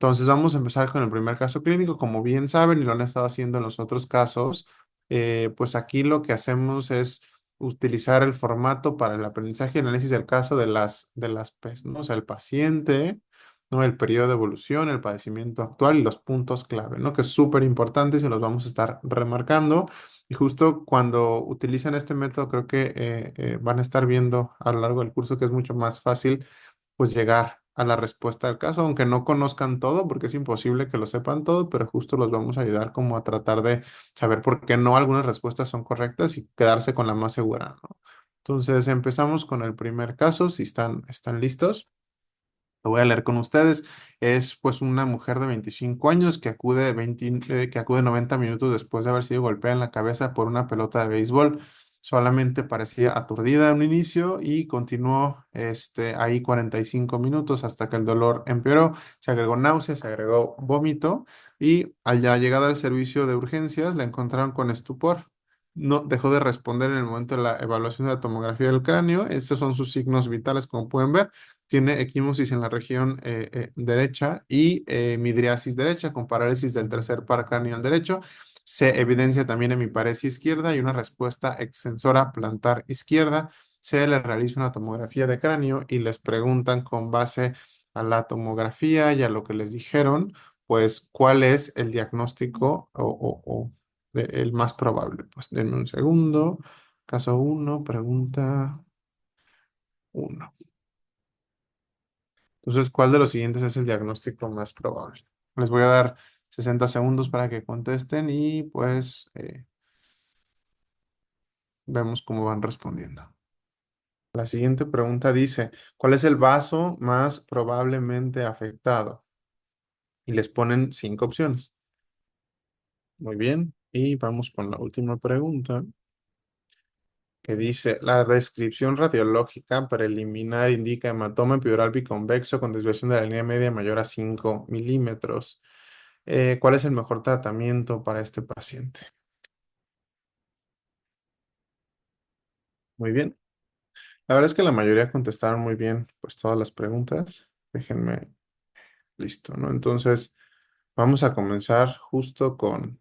Entonces vamos a empezar con el primer caso clínico. Como bien saben y lo han estado haciendo en los otros casos, pues aquí lo que hacemos es utilizar el formato para el aprendizaje y análisis del caso de las PES, ¿no? O sea, el paciente, ¿no? El periodo de evolución, el padecimiento actual y los puntos clave, ¿no? Que es súper importante y se los vamos a estar remarcando. Y justo cuando utilizan este método, creo que van a estar viendo a lo largo del curso que es mucho más fácil pues llegar a la respuesta del caso, aunque no conozcan todo, porque es imposible que lo sepan todo, pero justo los vamos a ayudar como a tratar de saber por qué no algunas respuestas son correctas y quedarse con la más segura, ¿no? Entonces empezamos con el primer caso, si están listos. Lo voy a leer con ustedes. Es pues una mujer de 25 años que acude 90 minutos después de haber sido golpeada en la cabeza por una pelota de béisbol. Solamente parecía aturdida en un inicio y continuó ahí 45 minutos hasta que el dolor empeoró. Se agregó náuseas, se agregó vómito y al ya llegada al servicio de urgencias la encontraron con estupor. No dejó de responder en el momento de la evaluación de la tomografía del cráneo. Estos son sus signos vitales, como pueden ver. Tiene equimosis en la región derecha y midriasis derecha con parálisis del tercer par craneal derecho. Se evidencia también hemiparesia izquierda y una respuesta extensora plantar izquierda. Se le realiza una tomografía de cráneo y les preguntan con base a la tomografía y a lo que les dijeron, pues cuál es el diagnóstico el más probable. Pues denme un segundo. Caso uno, pregunta uno. Entonces, ¿cuál de los siguientes es el diagnóstico más probable? Les voy a dar 60 segundos para que contesten y pues vemos cómo van respondiendo. La siguiente pregunta dice, ¿cuál es el vaso más probablemente afectado? Y les ponen 5 opciones. Muy bien. Y vamos con la última pregunta, que dice, la descripción radiológica preliminar indica hematoma epidural biconvexo con desviación de la línea media mayor a 5 milímetros. ¿Cuál es el mejor tratamiento para este paciente? Muy bien. La verdad es que la mayoría contestaron muy bien, pues todas las preguntas. Déjenme listo, ¿no? Entonces, vamos a comenzar justo con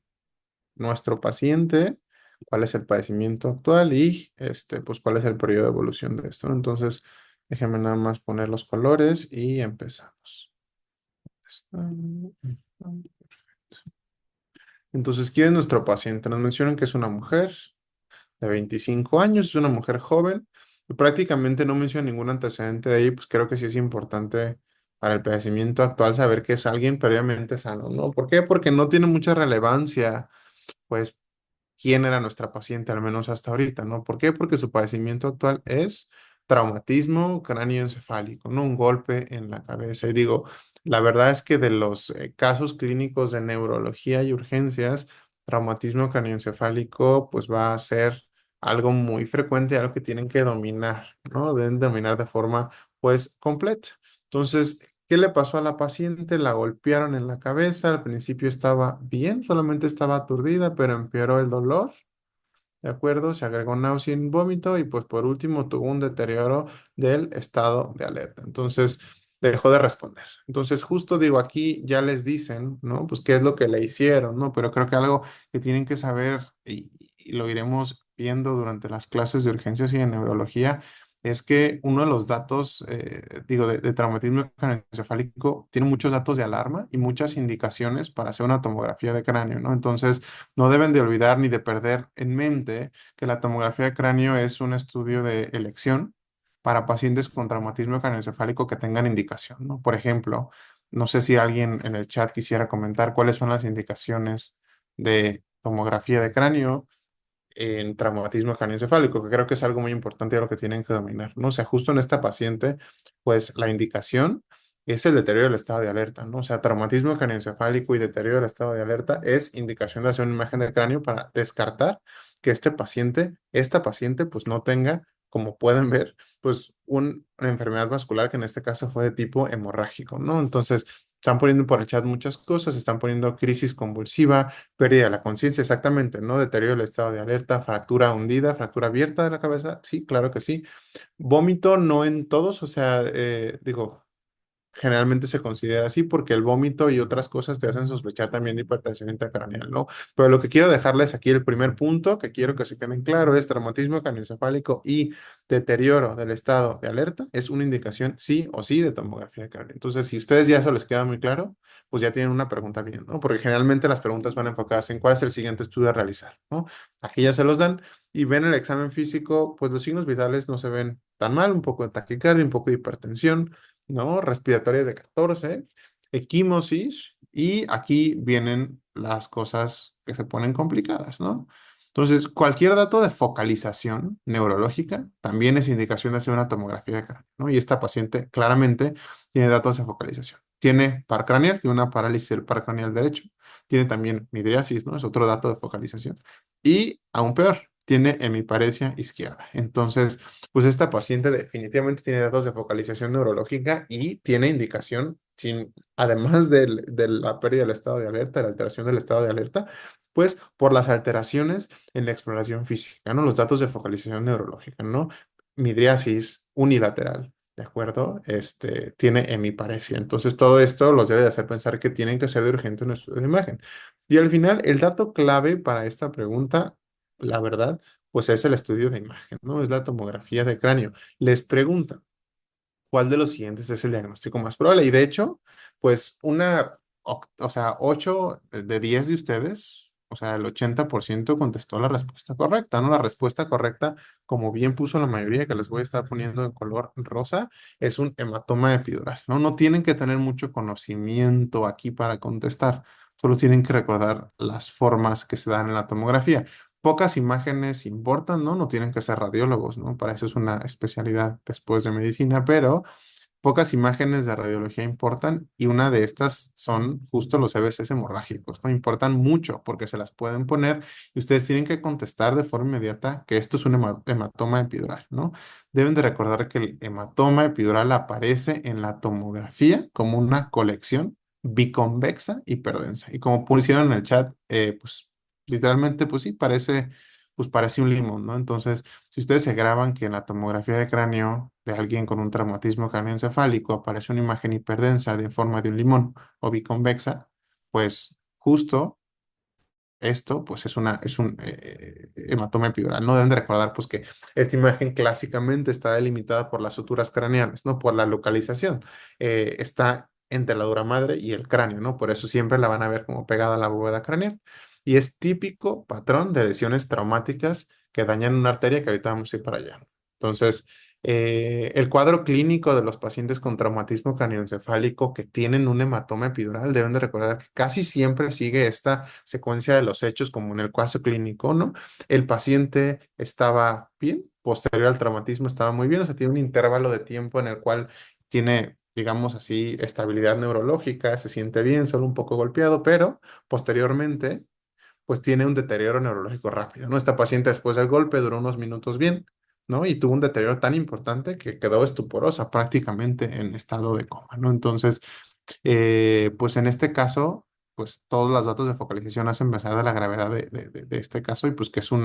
nuestro paciente, cuál es el padecimiento actual y pues cuál es el periodo de evolución de esto, ¿no? Entonces, déjenme nada más poner los colores y empezamos. Perfecto. Entonces, ¿quién es nuestro paciente? Nos mencionan que es una mujer de 25 años, es una mujer joven, y prácticamente no menciona ningún antecedente de ahí, pues creo que sí es importante para el padecimiento actual saber que es alguien previamente sano, ¿no? ¿Por qué? Porque no tiene mucha relevancia, pues, quién era nuestra paciente, al menos hasta ahorita, ¿no? ¿Por qué? Porque su padecimiento actual es traumatismo cráneoencefálico, ¿no? Un golpe en la cabeza. Y digo, la verdad es que de los casos clínicos de neurología y urgencias, traumatismo cráneoencefálico, pues va a ser algo muy frecuente, algo que tienen que dominar, ¿no? Deben dominar de forma, pues, completa. Entonces, ¿qué le pasó a la paciente? La golpearon en la cabeza, al principio estaba bien, solamente estaba aturdida, pero empeoró el dolor, ¿de acuerdo? Se agregó náusea y vómito y pues por último tuvo un deterioro del estado de alerta. Entonces dejó de responder. Entonces justo digo, aquí ya les dicen, ¿no? Pues qué es lo que le hicieron, ¿no? Pero creo que algo que tienen que saber y lo iremos viendo durante las clases de urgencias y de neurología es que uno de los datos, digo, de traumatismo craneoencefálico tiene muchos datos de alarma y muchas indicaciones para hacer una tomografía de cráneo, ¿no? Entonces, no deben de olvidar ni de perder en mente que la tomografía de cráneo es un estudio de elección para pacientes con traumatismo craneoencefálico que tengan indicación, ¿no? Por ejemplo, no sé si alguien en el chat quisiera comentar cuáles son las indicaciones de tomografía de cráneo en traumatismo craneoencefálico, que creo que es algo muy importante y algo que tienen que dominar, ¿no? O sea, justo en esta paciente, pues la indicación es el deterioro del estado de alerta, ¿no? O sea, traumatismo craneoencefálico y deterioro del estado de alerta es indicación de hacer una imagen del cráneo para descartar que esta paciente, pues no tenga, como pueden ver, pues una enfermedad vascular que en este caso fue de tipo hemorrágico, ¿no? Entonces, están poniendo por el chat muchas cosas, están poniendo crisis convulsiva, pérdida de la conciencia, exactamente, ¿no? Deterioro del estado de alerta, fractura hundida, fractura abierta de la cabeza, sí, claro que sí. Vómito no en todos, o sea, digo, generalmente se considera así porque el vómito y otras cosas te hacen sospechar también de hipertensión intracraneal, ¿no? Pero lo que quiero dejarles aquí, el primer punto que quiero que se queden claro es traumatismo craneoencefálico y deterioro del estado de alerta es una indicación sí o sí de tomografía de cráneo. Entonces, si ustedes ya eso les queda muy claro, pues ya tienen una pregunta bien, ¿no? Porque generalmente las preguntas van enfocadas en cuál es el siguiente estudio a realizar, ¿no? Aquí ya se los dan y ven el examen físico, pues los signos vitales no se ven tan mal, un poco de taquicardia, un poco de hipertensión, ¿no? Respiratoria de 14, equimosis, y aquí vienen las cosas que se ponen complicadas, ¿no? Entonces, cualquier dato de focalización neurológica también es indicación de hacer una tomografía de cráneo, ¿no? Y esta paciente claramente tiene datos de focalización. Tiene par craneal, tiene una parálisis del par craneal derecho, tiene también midriasis, ¿no? Es otro dato de focalización. Y aún peor, tiene hemiparesia izquierda. Entonces, pues esta paciente definitivamente tiene datos de focalización neurológica y tiene indicación, sin, además de la pérdida del estado de alerta, de la alteración del estado de alerta, pues por las alteraciones en la exploración física, ¿no? Los datos de focalización neurológica, ¿no? Midriasis unilateral. ¿De acuerdo? Tiene hemiparesia. Entonces, todo esto los debe de hacer pensar que tienen que ser de urgente un estudio de imagen. Y al final, el dato clave para esta pregunta, la verdad, pues es el estudio de imagen, ¿no? Es la tomografía de cráneo. Les pregunta, ¿cuál de los siguientes es el diagnóstico más probable? Y de hecho, pues o sea, 8 de 10 de ustedes, o sea, el 80% contestó la respuesta correcta, ¿no? La respuesta correcta, como bien puso la mayoría, que les voy a estar poniendo en color rosa, es un hematoma epidural, ¿no? No tienen que tener mucho conocimiento aquí para contestar, solo tienen que recordar las formas que se dan en la tomografía. Pocas imágenes importan, ¿no? No tienen que ser radiólogos, ¿no? Para eso es una especialidad después de medicina, pero pocas imágenes de radiología importan y una de estas son justo los EBCs hemorrágicos, ¿no? Importan mucho porque se las pueden poner y ustedes tienen que contestar de forma inmediata que esto es un hematoma epidural, ¿no? Deben de recordar que el hematoma epidural aparece en la tomografía como una colección biconvexa hiperdensa. Y como pusieron en el chat, pues literalmente, pues sí, parece un limón, ¿no? Entonces, si ustedes se graban que en la tomografía de cráneo de alguien con un traumatismo craneoencefálico aparece una imagen hiperdensa de forma de un limón o biconvexa, pues justo esto, pues es un hematoma epidural. No deben de recordar, pues, que esta imagen clásicamente está delimitada por las suturas craneales, ¿no? Por la localización. Está entre la dura madre y el cráneo, ¿no? Por eso siempre la van a ver como pegada a la bóveda craneal. Y es típico patrón de lesiones traumáticas que dañan una arteria, que ahorita vamos a ir para allá. Entonces, el cuadro clínico de los pacientes con traumatismo craneoencefálico que tienen un hematoma epidural deben de recordar que casi siempre sigue esta secuencia de los hechos como en el cuadro clínico, ¿no? El paciente estaba bien, posterior al traumatismo estaba muy bien, o sea, tiene un intervalo de tiempo en el cual tiene, digamos así, estabilidad neurológica, se siente bien, solo un poco golpeado, pero posteriormente pues tiene un deterioro neurológico rápido, ¿no? Esta paciente después del golpe duró unos minutos bien, ¿no? Y tuvo un deterioro tan importante que quedó estuporosa prácticamente en estado de coma, ¿no? Entonces, pues en este caso, pues todos los datos de focalización hacen pensar de la gravedad de este caso y pues que es un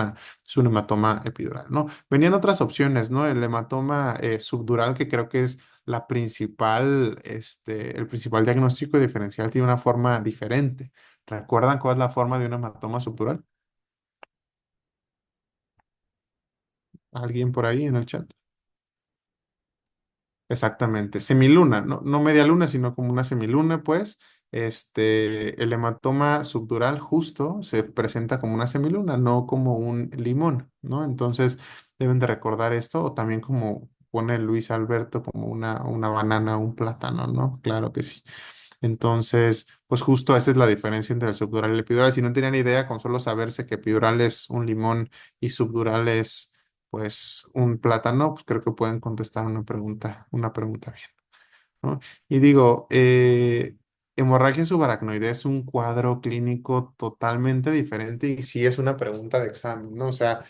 hematoma epidural, ¿no? Venían otras opciones, ¿no? El hematoma subdural, que creo que es el principal diagnóstico diferencial, tiene una forma diferente. ¿Recuerdan cuál es la forma de un hematoma subdural? ¿Alguien por ahí en el chat? Exactamente, semiluna, no, no media luna, sino como una semiluna, pues, el hematoma subdural justo se presenta como una semiluna, no como un limón, ¿no? Entonces, deben de recordar esto, o también como pone Luis Alberto, como una banana, un plátano, ¿no? Claro que sí. Entonces, pues justo esa es la diferencia entre el subdural y el epidural. Si no tenían idea, con solo saberse que epidural es un limón y subdural es pues un plátano, pues creo que pueden contestar una pregunta bien, ¿no? Y digo, hemorragia subaracnoidea es un cuadro clínico totalmente diferente y sí es una pregunta de examen, ¿no? O sea,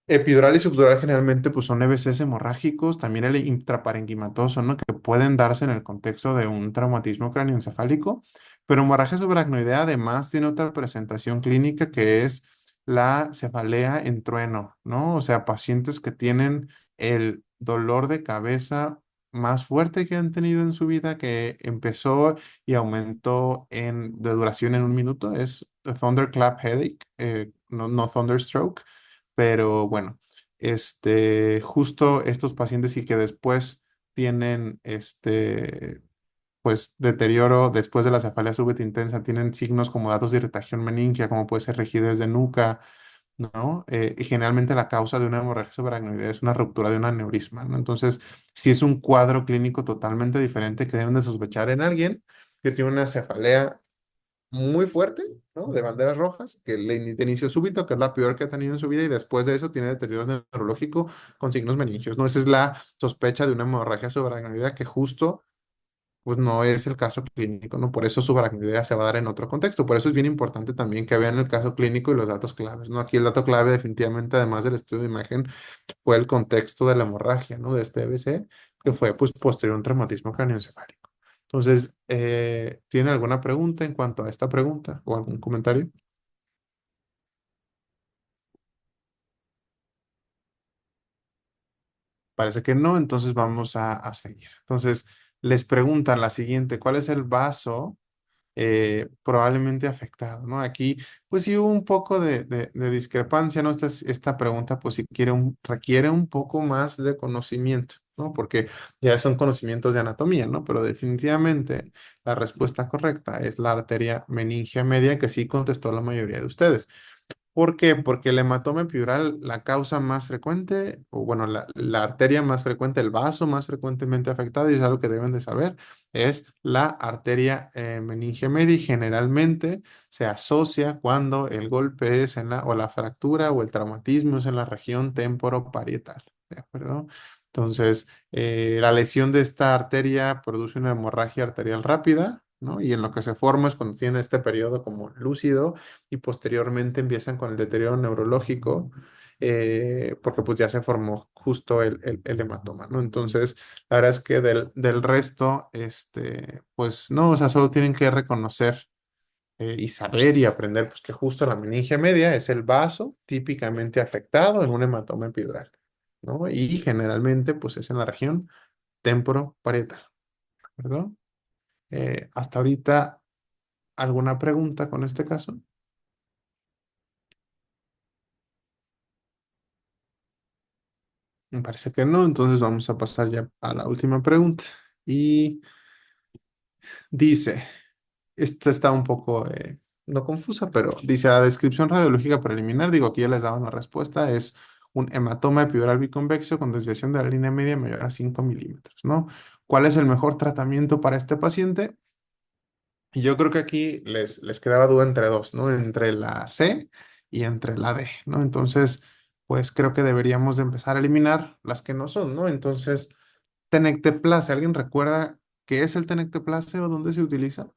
epidural y subdural generalmente pues son EBCs hemorrágicos, también el intraparenquimatoso, ¿no? Que pueden darse en el contexto de un traumatismo craneoencefálico, pero hemorragia subaracnoidea además tiene otra presentación clínica que es la cefalea en trueno, ¿no? O sea, pacientes que tienen el dolor de cabeza más fuerte que han tenido en su vida, que empezó y aumentó de duración en un minuto, es the Thunderclap Headache, no Thunderstroke, pero bueno, justo estos pacientes y que después tienen pues deterioro después de la cefalea súbita intensa, tienen signos como datos de irritación meningia, como puede ser rigidez de nuca, ¿no? Y generalmente la causa de una hemorragia subaracnoidea es una ruptura de un aneurisma, ¿no? Entonces, sí es un cuadro clínico totalmente diferente que deben de sospechar en alguien que tiene una cefalea muy fuerte, ¿no? De banderas rojas, que de inicio súbito, que es la peor que ha tenido en su vida, y después de eso tiene deterioro neurológico con signos meningios, ¿no? Esa es la sospecha de una hemorragia subaracnoidea que justo pues no es el caso clínico, ¿no? Por eso su aracnidea se va a dar en otro contexto. Por eso es bien importante también que vean el caso clínico y los datos claves, ¿no? Aquí el dato clave definitivamente, además del estudio de imagen, fue el contexto de la hemorragia, ¿no? De este EBC, que fue pues posterior a un traumatismo craneoencefálico. Entonces, ¿tiene alguna pregunta en cuanto a esta pregunta o algún comentario? Parece que no, entonces vamos a seguir. Entonces, les preguntan la siguiente, ¿cuál es el vaso probablemente afectado, ¿no? Aquí, pues sí hubo un poco de discrepancia, ¿no? Esta pregunta, pues sí requiere un poco más de conocimiento, ¿no? Porque ya son conocimientos de anatomía, ¿no? Pero definitivamente la respuesta correcta es la arteria meningia media, que sí contestó la mayoría de ustedes. ¿Por qué? Porque el hematoma epidural, la causa más frecuente, o bueno, la arteria más frecuente, el vaso más frecuentemente afectado, y es algo que deben de saber, es la arteria meningia media y generalmente se asocia cuando el golpe es o la fractura o el traumatismo es en la región temporoparietal, ¿de acuerdo? Entonces, la lesión de esta arteria produce una hemorragia arterial rápida, ¿no? Y en lo que se forma es cuando tiene este periodo como lúcido y posteriormente empiezan con el deterioro neurológico, porque pues ya se formó justo el hematoma, ¿no? Entonces, la verdad es que del resto, pues no, o sea, solo tienen que reconocer y saber y aprender pues que justo la meningia media es el vaso típicamente afectado en un hematoma epidural, ¿no? Y generalmente pues es en la región temporoparietal, ¿verdad? Hasta ahorita, ¿alguna pregunta con este caso? Me parece que no, entonces vamos a pasar ya a la última pregunta. Y dice, esta está un poco, no confusa, pero dice la descripción radiológica preliminar, digo, aquí ya les daba una respuesta, es un hematoma epidural biconvexo con desviación de la línea media mayor a 5 milímetros, ¿no? ¿Cuál es el mejor tratamiento para este paciente? Y yo creo que aquí les quedaba duda entre dos, ¿no? Entre la C y entre la D, ¿no? Entonces, pues creo que deberíamos de empezar a eliminar las que no son, ¿no? Entonces, Tenecteplase, ¿alguien recuerda qué es el Tenecteplase o dónde se utiliza?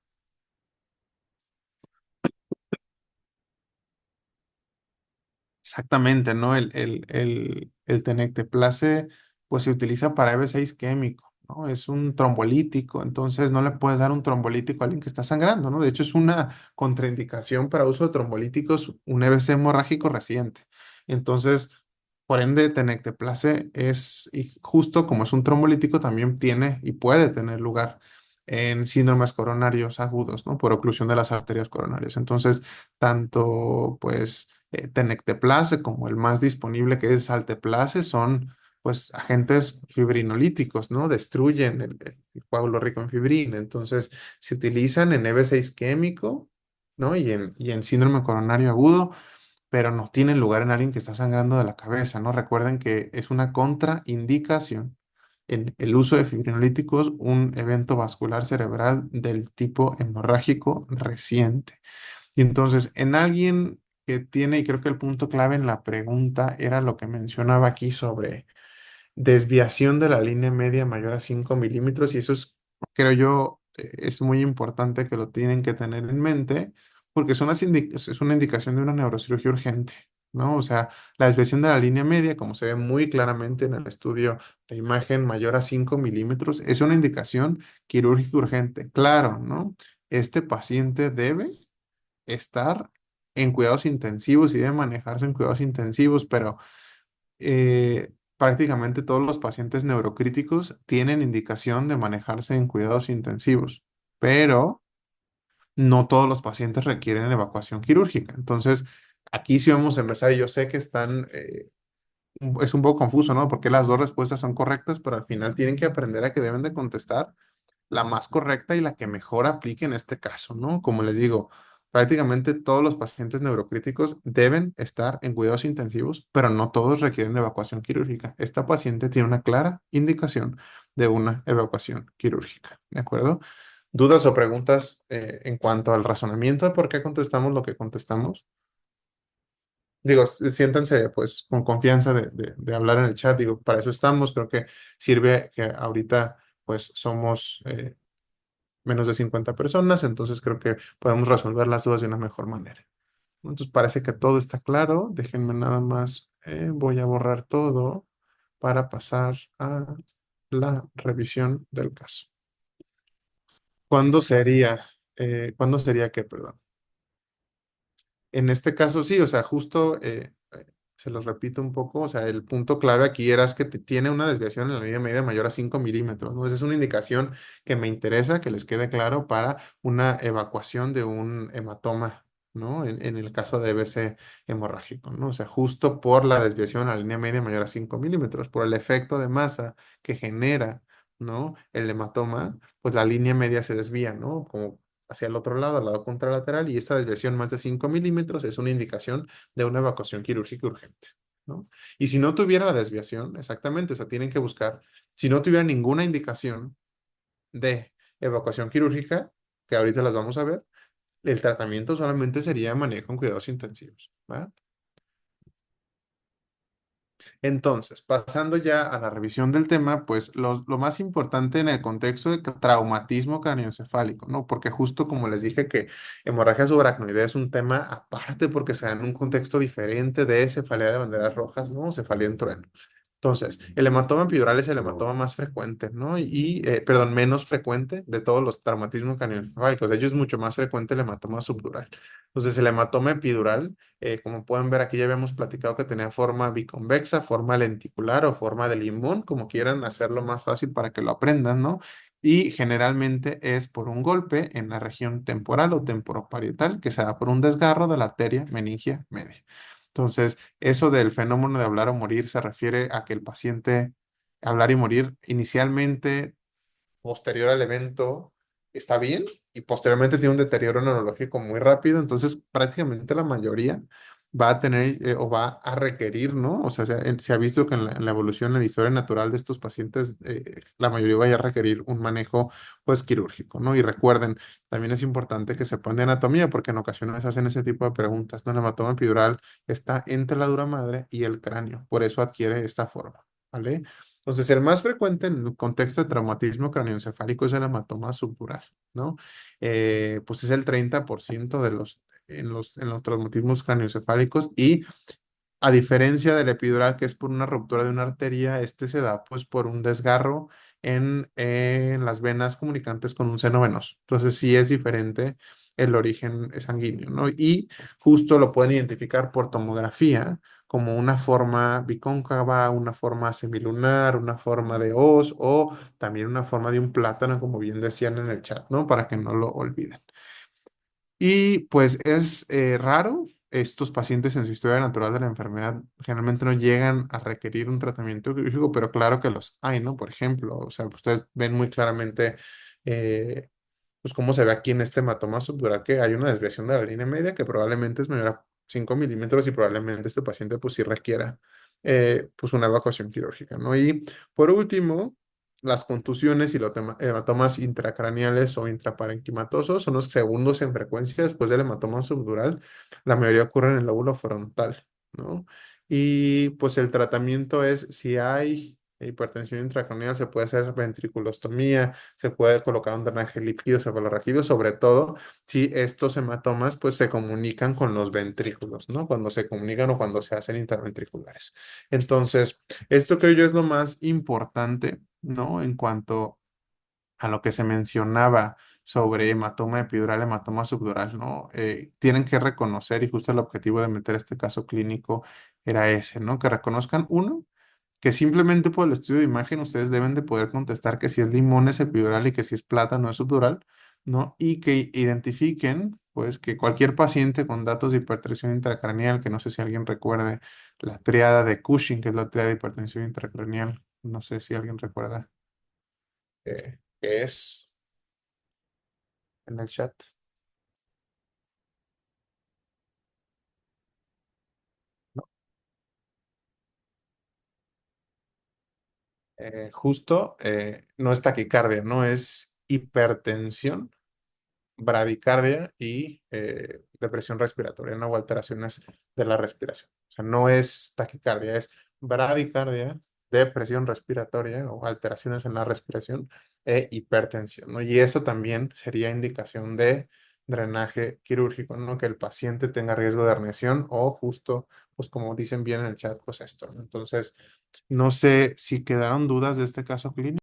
Exactamente, ¿no? El tenecteplase pues se utiliza para EB6 isquémico, ¿no? Es un trombolítico, entonces no le puedes dar un trombolítico a alguien que está sangrando, ¿no? De hecho, es una contraindicación para uso de trombolíticos, un EBC hemorrágico reciente. Entonces, por ende, tenecteplase es, y justo como es un trombolítico, también tiene y puede tener lugar en síndromes coronarios agudos, ¿no? Por oclusión de las arterias coronarias. Entonces, tanto, pues tenecteplase como el más disponible que es alteplase son pues agentes fibrinolíticos, ¿no? Destruyen el coágulo rico en fibrina. Entonces se utilizan en EB6 isquémico, ¿no? Y en síndrome coronario agudo, pero no tienen lugar en alguien que está sangrando de la cabeza, ¿no? Recuerden que es una contraindicación en el uso de fibrinolíticos, un evento vascular cerebral del tipo hemorrágico reciente. Y entonces, en alguien que tiene, y creo que el punto clave en la pregunta era lo que mencionaba aquí sobre desviación de la línea media mayor a 5 milímetros, y eso es, creo yo, es muy importante que lo tienen que tener en mente, porque es una indicación de una neurocirugía urgente, ¿no? O sea, la desviación de la línea media, como se ve muy claramente en el estudio de imagen mayor a 5 milímetros, es una indicación quirúrgica urgente. Claro, ¿no? Este paciente debe estar en cuidados intensivos y debe manejarse en cuidados intensivos, pero prácticamente todos los pacientes neurocríticos tienen indicación de manejarse en cuidados intensivos, pero no todos los pacientes requieren evacuación quirúrgica. Entonces, aquí sí vamos a empezar y yo sé que es un poco confuso, ¿no? Porque las dos respuestas son correctas, pero al final tienen que aprender a que deben de contestar la más correcta y la que mejor aplique en este caso, ¿no? Como les digo, prácticamente todos los pacientes neurocríticos deben estar en cuidados intensivos, pero no todos requieren evacuación quirúrgica. Esta paciente tiene una clara indicación de una evacuación quirúrgica, ¿de acuerdo? ¿Dudas o preguntas en cuanto al razonamiento de por qué contestamos lo que contestamos? Digo, siéntanse pues con confianza de hablar en el chat, digo, para eso estamos, creo que sirve que ahorita pues somos menos de 50 personas, entonces creo que podemos resolver las dudas de una mejor manera. Entonces parece que todo está claro, déjenme nada más, voy a borrar todo para pasar a la revisión del caso. ¿Cuándo sería? ¿Cuándo sería qué, perdón? En este caso sí, o sea, justo se los repito un poco, o sea, el punto clave aquí era es que tiene una desviación en la línea media mayor a 5 milímetros, ¿no? Esa es una indicación que me interesa que les quede claro para una evacuación de un hematoma, ¿no? En el caso de EBC hemorrágico, ¿no? O sea, justo por la desviación a la línea media mayor a 5 milímetros, por el efecto de masa que genera, ¿no? El hematoma, pues la línea media se desvía, ¿no? Como hacia el otro lado, al lado contralateral, y esta desviación más de 5 milímetros es una indicación de una evacuación quirúrgica urgente, ¿no? Y si no tuviera la desviación, exactamente, o sea, tienen que buscar, si no tuviera ninguna indicación de evacuación quirúrgica, que ahorita las vamos a ver, el tratamiento solamente sería manejo en cuidados intensivos, ¿va? Entonces, pasando ya a la revisión del tema, pues lo más importante en el contexto de traumatismo craneoencefálico, ¿no? Porque justo como les dije que hemorragia subaracnoidea es un tema aparte porque se da en un contexto diferente de cefalea de banderas rojas, ¿no? Cefalea en trueno. Entonces, el hematoma epidural es el hematoma más frecuente, ¿no? Perdón, menos frecuente de todos los traumatismos craneoencefálicos. De ellos es mucho más frecuente el hematoma subdural. Entonces, el hematoma epidural como pueden ver, aquí ya habíamos platicado que tenía forma biconvexa, forma lenticular o forma de limón, como quieran hacerlo más fácil para que lo aprendan, ¿no? Y generalmente es por un golpe en la región temporal o temporoparietal que se da por un desgarro de la arteria meningia media. Entonces, eso del fenómeno de hablar o morir se refiere a que el paciente hablar y morir inicialmente posterior al evento está bien y posteriormente tiene un deterioro neurológico muy rápido, entonces prácticamente la mayoría va a tener o va a requerir, ¿no? O sea, se ha visto que en la evolución, en la historia natural de estos pacientes, la mayoría va a requerir un manejo, pues, quirúrgico, ¿no? Y recuerden, también es importante que sepan de anatomía, porque en ocasiones hacen ese tipo de preguntas, ¿no? El hematoma epidural está entre la dura madre y el cráneo, por eso adquiere esta forma, ¿vale? Entonces, el más frecuente en el contexto de traumatismo craneoencefálico es el hematoma subdural, ¿no? Pues es el 30% en los traumatismos craneoencefálicos y a diferencia del epidural, que es por una ruptura de una arteria, este se da pues por un desgarro en las venas comunicantes con un seno venoso. Entonces sí es diferente el origen sanguíneo, ¿no? Y justo lo pueden identificar por tomografía como una forma bicóncava, una forma semilunar, una forma de hoz o también una forma de un plátano, como bien decían en el chat, ¿no? Para que no lo olviden. Y pues es raro, estos pacientes en su historia natural de la enfermedad generalmente no llegan a requerir un tratamiento quirúrgico, pero claro que los hay, ¿no? Por ejemplo, o sea, ustedes ven muy claramente, eh, pues cómo se ve aquí en este hematoma subdural que hay una desviación de la línea media que probablemente es mayor a 5 milímetros y probablemente este paciente pues sí requiera pues una evacuación quirúrgica, ¿no? Y por último, las contusiones y los hematomas intracraneales o intraparenquimatosos son los segundos en frecuencia después del hematoma subdural. La mayoría ocurren en el lóbulo frontal, ¿no? Y pues el tratamiento es, si hay hipertensión intracraneal, se puede hacer ventriculostomía, se puede colocar un drenaje líquido cefalorraquídeo, sobre todo si estos hematomas pues se comunican con los ventrículos, ¿no? Cuando se comunican o cuando se hacen interventriculares. Entonces, esto creo yo es lo más importante, ¿no? En cuanto a lo que se mencionaba sobre hematoma epidural, hematoma subdural, ¿no? Tienen que reconocer, y justo el objetivo de meter este caso clínico era ese, ¿no? Que reconozcan, uno, que simplemente por el estudio de imagen ustedes deben de poder contestar que si es limón es epidural y que si es plátano es subdural, ¿no? Y que identifiquen, pues, que cualquier paciente con datos de hipertensión intracraneal, que no sé si alguien recuerde la triada de Cushing, que es la triada de hipertensión intracraneal, no sé si alguien recuerda qué es en el chat. Justo, no es taquicardia, no es hipertensión, bradicardia y depresión respiratoria, no o alteraciones de la respiración. O sea, no es taquicardia, es bradicardia, depresión respiratoria o alteraciones en la respiración e hipertensión, ¿no? Y eso también sería indicación de drenaje quirúrgico, ¿no? Que el paciente tenga riesgo de herniación o justo, pues como dicen bien en el chat, pues esto, ¿no? Entonces, no sé si quedaron dudas de este caso clínico.